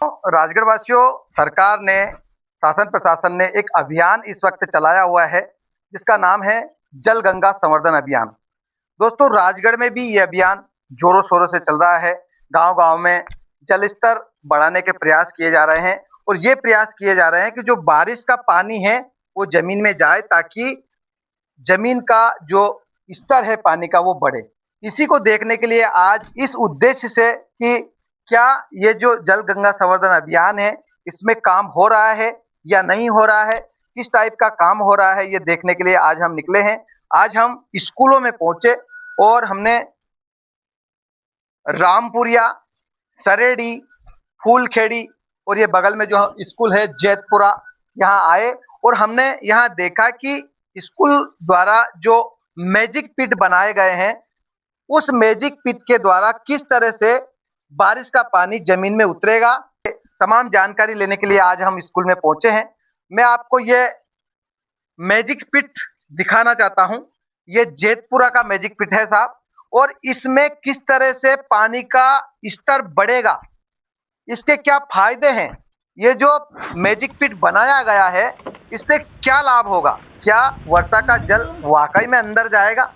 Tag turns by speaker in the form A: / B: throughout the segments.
A: राजगढ़ वासियों, सरकार ने, शासन प्रशासन ने एक अभियान इस वक्त चलाया हुआ है जिसका नाम है जल गंगा संवर्धन अभियान। दोस्तों, राजगढ़ में भी ये अभियान जोरों शोरों से चल रहा है। गांव गांव में जल स्तर बढ़ाने के प्रयास किए जा रहे हैं और ये प्रयास किए जा रहे हैं कि जो बारिश का पानी है वो जमीन में जाए ताकि जमीन का जो स्तर है पानी का वो बढ़े। इसी को देखने के लिए आज इस उद्देश्य से कि क्या ये जो जल गंगा संवर्धन अभियान है इसमें काम हो रहा है या नहीं हो रहा है, किस टाइप का काम हो रहा है, ये देखने के लिए आज हम निकले हैं। आज हम स्कूलों में पहुंचे और हमने रामपुरिया, सरेडी, फूलखेड़ी और ये बगल में जो स्कूल है जैतपुरा, यहाँ आए और हमने यहाँ देखा कि स्कूल द्वारा जो मैजिक पिट बनाए गए हैं उस मैजिक पिट के द्वारा किस तरह से बारिश का पानी जमीन में उतरेगा, तमाम जानकारी लेने के लिए आज हम स्कूल में पहुंचे हैं। मैं आपको ये मैजिक पिट दिखाना चाहता हूं। ये जैतपुरा का मैजिक पिट है साहब, और इसमें किस तरह से पानी का स्तर बढ़ेगा, इसके क्या फायदे हैं, ये जो मैजिक पिट बनाया गया है इससे क्या लाभ होगा, क्या वर्षा का जल वाकई में अंदर जाएगा,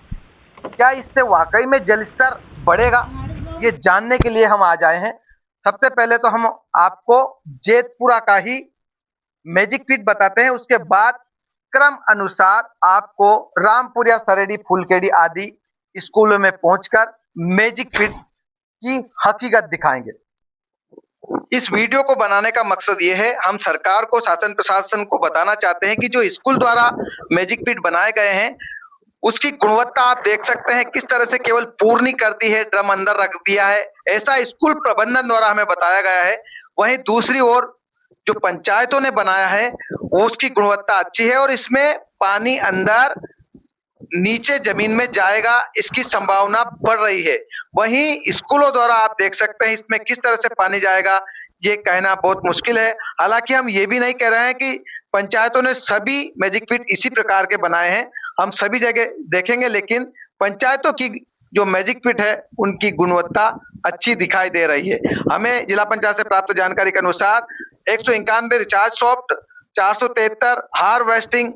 A: क्या इससे वाकई में जल स्तर बढ़ेगा, ये जानने के लिए हम आज आए हैं। सबसे पहले तो हम आपको जैतपुरा का ही मैजिक पिट बताते हैं, उसके बाद क्रम अनुसार आपको रामपुरिया, सरेडी, फूलखेड़ी आदि स्कूलों में पहुंचकर मैजिक पिट की हकीकत दिखाएंगे। इस वीडियो को बनाने का मकसद ये है, हम सरकार को, शासन प्रशासन को बताना चाहते हैं कि जो स्कूल द्वारा मैजिक पिट बनाए गए हैं उसकी गुणवत्ता आप देख सकते हैं किस तरह से केवल पूर्णी कर दी है, ड्रम अंदर रख दिया है, ऐसा स्कूल प्रबंधन द्वारा हमें बताया गया है। वहीं दूसरी ओर जो पंचायतों ने बनाया है उसकी गुणवत्ता अच्छी है और इसमें पानी अंदर नीचे जमीन में जाएगा, इसकी संभावना बढ़ रही है। वहीं स्कूलों द्वारा आप देख सकते हैं इसमें किस तरह से पानी जाएगा ये कहना बहुत मुश्किल है। हालांकि हम ये भी नहीं कह रहे हैं कि पंचायतों ने सभी मैजिक पिट इसी प्रकार के बनाए हैं, हम सभी जगह देखेंगे, लेकिन पंचायतों की जो मैजिक पिट है उनकी गुणवत्ता अच्छी दिखाई दे रही है। हमें जिला पंचायत से प्राप्त जानकारी के अनुसार 191 recharge soft, 473 harvesting,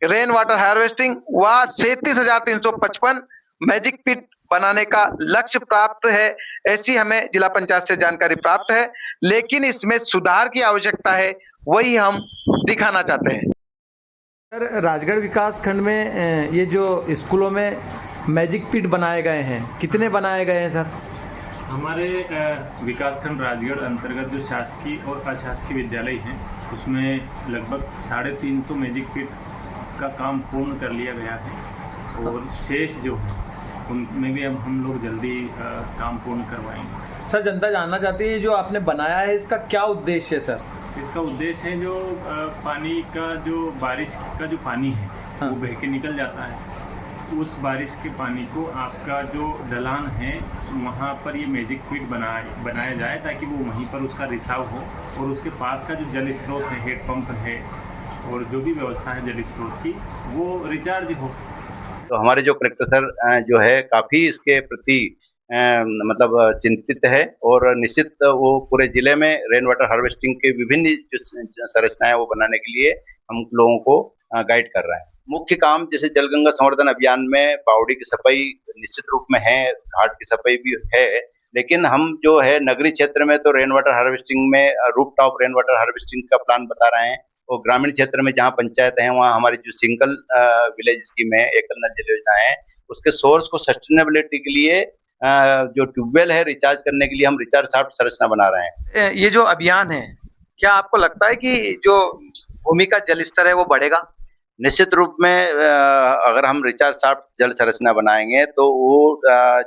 A: rain water harvesting व 37,355 मैजिक पिट बनाने का लक्ष्य प्राप्त है, ऐसी हमें जिला पंचायत से जानकारी प्राप्त है। लेकिन इसमें सुधार की आवश्यकता है, वही हम दिखाना चाहते हैं।
B: सर, राजगढ़ विकास खंड में ये जो स्कूलों में मैजिक पिट बनाए गए हैं, कितने बनाए गए हैं सर?
C: हमारे विकासखंड राजगढ़ अंतर्गत जो शासकीय और अशासकीय विद्यालय हैं उसमें लगभग 350 मैजिक पिट का काम पूर्ण कर लिया गया है और शेष जो है उनमें भी हम लोग जल्दी काम पूर्ण करवाएंगे।
B: सर, जनता जानना चाहती है जो आपने बनाया है इसका क्या उद्देश्य है सर?
C: इसका उद्देश्य है जो पानी का, जो बारिश का जो पानी है वो बह के निकल जाता है, उस बारिश के पानी को आपका जो ढलान है वहाँ पर ये मैजिक पिट बनाया जाए ताकि वो वहीं पर उसका रिसाव हो और उसके पास का जो जल स्रोत है, हेड पंप है और जो भी व्यवस्था है जल स्रोत की, वो रिचार्ज हो।
D: तो हमारे जो कलेक्टर सर जो है काफ़ी इसके प्रति मतलब चिंतित है और निश्चित वो पूरे जिले में रेन वाटर हार्वेस्टिंग के विभिन्न जो संरचनाएं वो बनाने के लिए हम लोगों को गाइड कर रहे हैं। मुख्य काम जैसे जल गंगा संवर्धन अभियान में बावड़ी की सफाई निश्चित रूप में है, घाट की सफाई भी है, लेकिन हम जो है नगरीय क्षेत्र में तो रेन वाटर हार्वेस्टिंग में roof top rain water harvesting का प्लान बता रहे हैं और ग्रामीण क्षेत्र में जहाँ पंचायत है वहाँ हमारी जो सिंगल विलेज स्कीम है, एकल नल जल योजना है, उसके सोर्स को सस्टेनेबिलिटी के लिए जो ट्यूबवेल है रिचार्ज करने के लिए हम रिचार्ज शाफ्ट संरचना बना रहे हैं।
A: ये जो अभियान है, क्या आपको लगता है कि जो भूमि का जल स्तर है वो बढ़ेगा?
D: निश्चित रूप में अगर हम रिचार्ज शाफ्ट जल संरचना बनाएंगे तो वो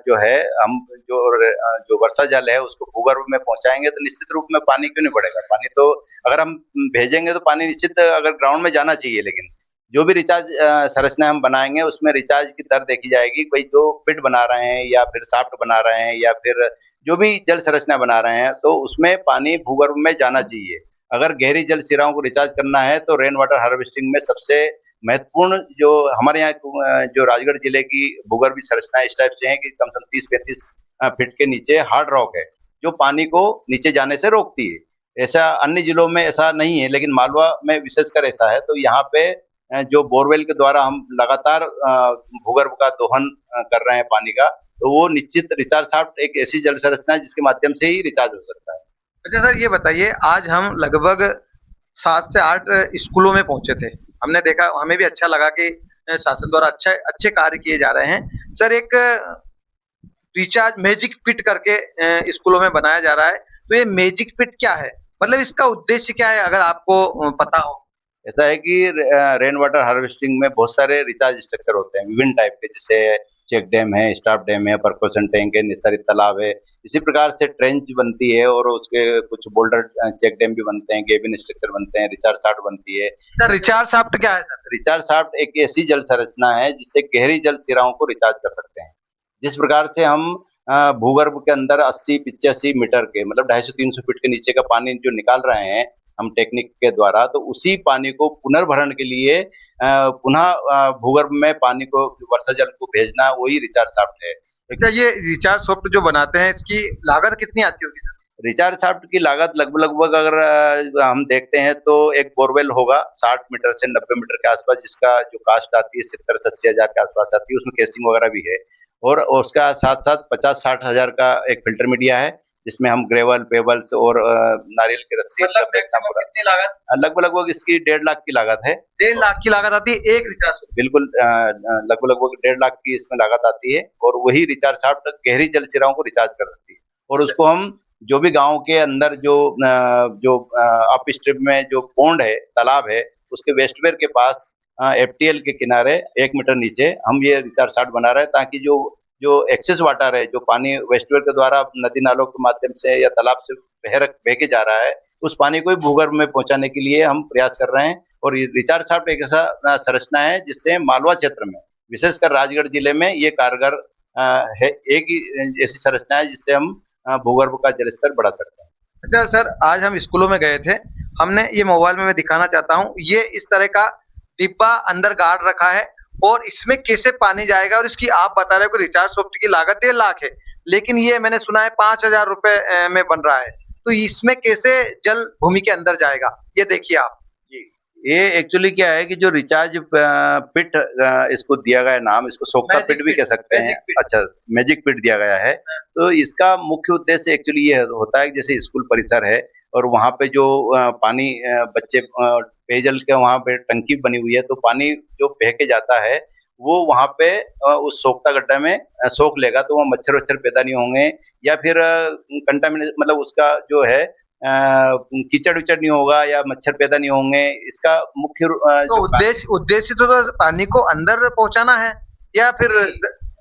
D: जो है हम जो वर्षा जल है उसको भूगर्भ में पहुंचाएंगे तो निश्चित रूप में पानी क्यों नहीं बढ़ेगा। पानी तो अगर हम भेजेंगे तो पानी निश्चित अगर ग्राउंड में जाना चाहिए, लेकिन जो भी रिचार्ज संरचना हम बनाएंगे उसमें रिचार्ज की दर देखी जाएगी। भाई जो पिट बना रहे हैं या फिर शाफ्ट बना रहे हैं या फिर जो भी जल संरचना बना रहे हैं तो उसमें पानी भूगर्भ में जाना चाहिए। अगर गहरी जल सिराओं को रिचार्ज करना है तो रेन वाटर हार्वेस्टिंग में सबसे महत्वपूर्ण जो हमारे यहाँ जो राजगढ़ जिले की भूगर्भीय संरचना इस टाइप से है कि कम से कम 30-35 फीट के नीचे हार्ड रॉक है जो पानी को नीचे जाने से रोकती है। ऐसा अन्य जिलों में ऐसा नहीं है, लेकिन मालवा में विशेषकर ऐसा है। तो यहाँ पे जो बोरवेल के द्वारा हम लगातार भूगर्भ का दोहन कर रहे हैं पानी का, तो वो निश्चित रिचार्ज शाफ्ट एक ऐसी जल संरचना है जिसके माध्यम से ही रिचार्ज हो सकता है।
A: अच्छा सर, ये बताइए, आज हम लगभग 7 से 8 स्कूलों में पहुंचे थे। हमने देखा, हमें भी अच्छा लगा कि शासन द्वारा अच्छे कार्य किए जा रहे हैं। सर, एक रिचार्ज मैजिक पिट करके स्कूलों में बनाया जा रहा है। तो ये मैजिक पिट क्या है? मतलब इसका उद्देश्य क्या है, अगर आपको पता हो?
D: ऐसा है कि रेन वाटर हार्वेस्टिंग में बहुत सारे रिचार्ज स्ट्रक्चर होते हैं विभिन्न टाइप के, जैसे चेक डैम है, स्टॉप डैम है, परकूशन टैंक है, निस्तारित तालाब है। इसी प्रकार से ट्रेंच बनती है और उसके कुछ बोल्डर चेक डैम भी बनते हैं, गेबिन स्ट्रक्चर बनते हैं, रिचार्ज शाफ्ट बनती है।
A: सर, रिचार्ज शाफ्ट क्या है सर?
D: रिचार्ज शाफ्ट एक ऐसी जल संरचना है जिससे गहरी जल सिराओं को रिचार्ज कर सकते हैं। जिस प्रकार से हम भूगर्भ के अंदर 80-85 मीटर के मतलब 250-300 फीट के नीचे का पानी जो निकाल रहे हैं हम टेक्निक के द्वारा, तो उसी पानी को पुनर्भरण के लिए पुनः भूगर्भ में पानी को, वर्षा जल को भेजना, वही रिचार्ज शाफ्ट है।
A: अच्छा, ये रिचार्ज शाफ्ट जो बनाते हैं, इसकी लागत कितनी आती होगी सर?
D: रिचार्ज शाफ्ट की लागत लगभग अगर हम देखते हैं तो एक बोरवेल होगा 60 मीटर से 90 मीटर के आसपास, जिसका जो कास्ट आती है 70 से 80 हजार के आसपास आती है। उसमें केसिंग वगैरह भी है, और उसका साथ-साथ 50-60 हजार का एक फिल्टर मीडिया है, जिसमें हम ग्रेवल, पेबल्स और नारियल की रस्सी,
A: मतलब मैक्सिमम कितनी लागत?
D: लगभग इसकी 1.5 लाख की लागत है।
A: 1.5 लाख की लागत आती है एक रिचार्ज शाफ्ट?
D: बिल्कुल, लगभग 1.5 लाख की इसमें लागत आती है, और वही रिचार्ज शाफ्ट गहरी जल सिराओं को रिचार्ज कर सकती है। और उसको हम जो भी गाँव के अंदर जो अपस्ट्रीम में जो पॉन्ड है, तालाब है, उसके वेस्टवेयर के पास एफटीएल के किनारे 1 मीटर नीचे हम ये रिचार्ज शाफ्ट बना रहे हैं, ताकि जो एक्सेस वाटर है, जो पानी वेस्टवेयर के द्वारा नदी नालों के माध्यम से या तालाब से बह के जा रहा है, उस पानी को भूगर्भ में पहुंचाने के लिए हम प्रयास कर रहे हैं। और ये रिचार्ज शाफ्ट एक ऐसा संरचना है जिससे मालवा क्षेत्र में, विशेषकर राजगढ़ जिले में ये कारगर है। एक ही ऐसी संरचना है जिससे हम भूगर्भ का जलस्तर बढ़ा सकते हैं।
A: अच्छा सर, आज हम स्कूलों में गए थे। हमने ये मोबाइल में मैं दिखाना चाहता हूँ, ये इस तरह का डिब्बा अंदर गाड़ रखा है, और इसमें कैसे पानी जाएगा। और इसकी आप बता रहे हो कि रिचार्ज शाफ्ट की लागत 1.5 लाख है, लेकिन ये मैंने सुना है 5,000 रुपए में बन रहा है। तो इसमें कैसे जल भूमि के अंदर जाएगा, ये देखिए आप।
D: ये एक्चुअली क्या है कि जो रिचार्ज पिट इसको दिया गया नाम, इसको सोखता पिट भी कह सकते हैं। अच्छा, मैजिक पिट दिया गया है। तो इसका मुख्य उद्देश्य एक्चुअली ये होता है कि जैसे स्कूल परिसर है और वहाँ पे जो पानी बच्चे पेयजल के वहाँ पे टंकी बनी हुई है, तो पानी जो बह के जाता है वो वहाँ पे उस सोखता गड्ढा में सोख लेगा, तो वहाँ मच्छर वच्छर पैदा नहीं होंगे, या फिर कंटामिनेशन मतलब उसका जो है कीचड़ विचड़ नहीं होगा या मच्छर पैदा नहीं होंगे। इसका मुख्य
A: तो उद्देश्य तो पानी को अंदर पहुंचाना है, या फिर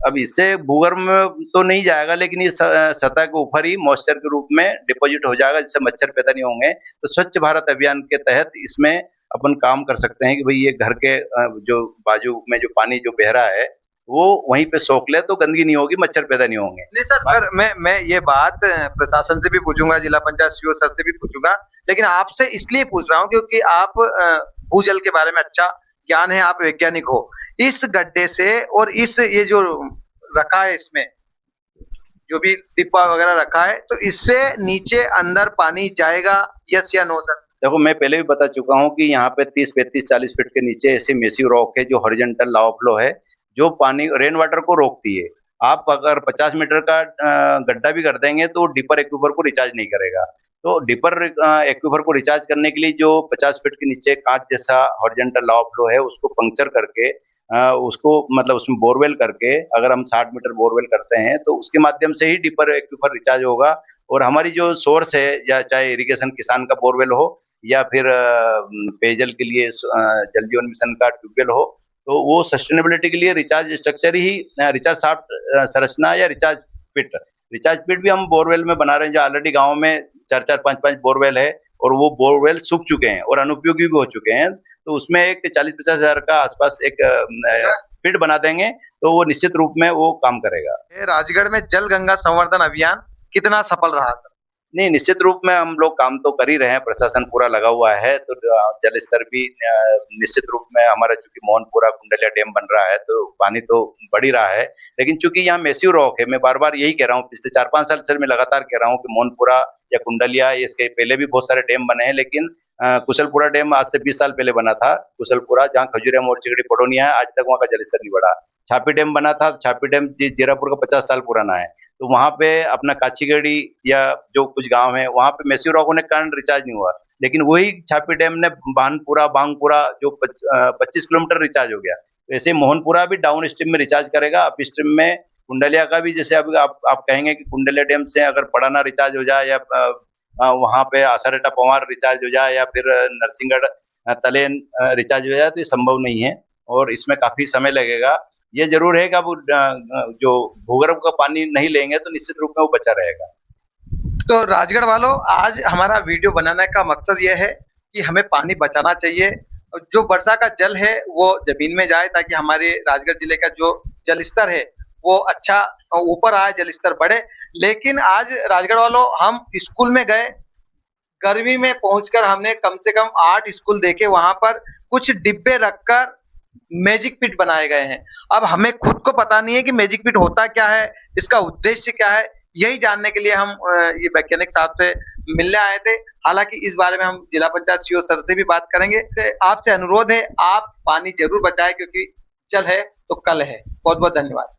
D: अब इससे भूगर्भ में तो नहीं जाएगा, लेकिन ये सतह के ऊपर ही मॉइस्चर के रूप में डिपॉजिट हो जाएगा, जिससे मच्छर पैदा नहीं होंगे। तो स्वच्छ भारत अभियान के तहत इसमें अपन काम कर सकते हैं कि भाई ये घर के जो बाजू में जो पानी जो बह रहा है वो वहीं पे सोख ले, तो गंदगी नहीं होगी, मच्छर पैदा नहीं होंगे।
A: नहीं सर, पर मैं ये बात प्रशासन से भी पूछूंगा, जिला पंचायत सीओ सर से भी पूछूंगा, लेकिन आपसे इसलिए पूछ रहा हूँ क्योंकि आप भूजल के बारे में अच्छा ज्ञान है, आप वैज्ञानिक हो। इस गड्ढे से और इस ये जो रखा है, इसमें जो भी डिब्बा वगैरह रखा है, तो इससे नीचे अंदर पानी जाएगा, यस या नो सर?
D: देखो, मैं पहले भी बता चुका हूँ कि यहाँ पे 30, 35, 40 फीट के नीचे ऐसे मेसिव रॉक है जो हॉरिजॉन्टल लावा फ्लो है, जो पानी रेन वाटर को रोकती है। आप अगर 50 मीटर का गड्ढा भी कर देंगे तो डिपर एक्वीफर को रिचार्ज नहीं करेगा। तो डिपर एक्वीफर को रिचार्ज करने के लिए जो 50 फीट के नीचे कांच जैसा हॉरिजॉन्टल लावा फ्लो है, उसको पंक्चर करके उसको मतलब उसमें बोरवेल करके, अगर हम 60 मीटर बोरवेल करते हैं तो उसके माध्यम से ही डिपर एक्वीफर रिचार्ज होगा। और हमारी जो सोर्स है, या चाहे इरिगेशन किसान का बोरवेल हो या फिर पेयजल के लिए जल जीवन मिशन का ट्यूबवेल हो, तो वो सस्टेनेबिलिटी के लिए रिचार्ज स्ट्रक्चर ही रिचार्ज शाफ्ट संरचना या रिचार्ज पिट भी हम बोरवेल में बना रहे हैं, जो ऑलरेडी गाँव में 4-4, 5-5 बोरवेल है, और वो बोरवेल सूख चुके हैं और अनुपयोगी भी हो चुके हैं। तो उसमें एक 40-50 हजार का आसपास एक पिट बना देंगे, तो वो निश्चित रूप में वो काम करेगा।
A: राजगढ़ में जल गंगा संवर्धन अभियान कितना सफल रहा सर?
D: नहीं, निश्चित रूप में हम लोग काम तो कर ही रहे हैं, प्रशासन पूरा लगा हुआ है, तो जल स्तर भी निश्चित रूप में हमारा चूँकि मोहनपुरा कुंडलिया डैम बन रहा है, तो पानी तो बढ़ ही रहा है। लेकिन चूँकि यहाँ मैसिव रॉक है, मैं बार-बार यही कह रहा हूँ, पिछले 4-5 साल से मैं लगातार कह रहा हूँ कि मोहनपुरा या कुंडलिया, इसके पहले भी बहुत सारे डैम बने हैं, लेकिन कुशलपुरा डैम आज से 20 साल पहले बना था। कुशलपुरा, जहाँ खजुरिया, मोरचिगड़ी, पडोनिया है, आज तक वहाँ का जलस्तर नहीं बढ़ा। छापी डैम बना था, छापी डैम जीरापुर का 50 साल पुराना है। तो वहाँ पे अपना काचीगढ़ी या जो कुछ गाँव है, वहाँ पे मैसिव रॉक होने के कारण रिचार्ज नहीं हुआ। लेकिन वही छापी डैम ने बानपुरा, बांगपुरा जो 25 किलोमीटर रिचार्ज हो गया। तो ऐसे मोहनपुरा भी डाउन स्ट्रीम में रिचार्ज करेगा, अप स्ट्रीम में कुंडलिया का भी, जैसे अभी आप कहेंगे कि कुंडलिया डैम से अगर पड़ाना रिचार्ज हो जाए या वहाँ पे आसारेटा पवार रिचार्ज हो जाए या फिर नरसिंहगढ़ तलेन रिचार्ज हो जाए, तो ये संभव नहीं है और इसमें काफ़ी समय लगेगा। ये ज़रूर है कि अब जो भूगर्भ का पानी नहीं लेंगे तो निश्चित रूप में वो बचा रहेगा।
A: तो राजगढ़ वालों, आज हमारा वीडियो बनाने का मकसद ये है कि हमें पानी बचाना चाहिए और जो वर्षा का जल है वो जमीन में जाए ताकि हमारे राजगढ़ जिले का जो जल स्तर है वो अच्छा ऊपर आए, जल स्तर बढ़े। लेकिन आज राजगढ़ वालों, हम स्कूल में गए, गर्मी में पहुंचकर हमने कम से कम 8 स्कूल देखे, वहां पर कुछ डिब्बे रखकर मैजिक पिट बनाए गए हैं। अब हमें खुद को पता नहीं है कि मैजिक पिट होता क्या है, इसका उद्देश्य क्या है, यही जानने के लिए हम ये वैज्ञानिक साहब से मिलने आए थे। हालांकि इस बारे में हम जिला पंचायत सीओ सर से भी बात करेंगे। आपसे अनुरोध है, आप पानी जरूर बचाएं क्योंकि जल है तो कल है। बहुत बहुत धन्यवाद।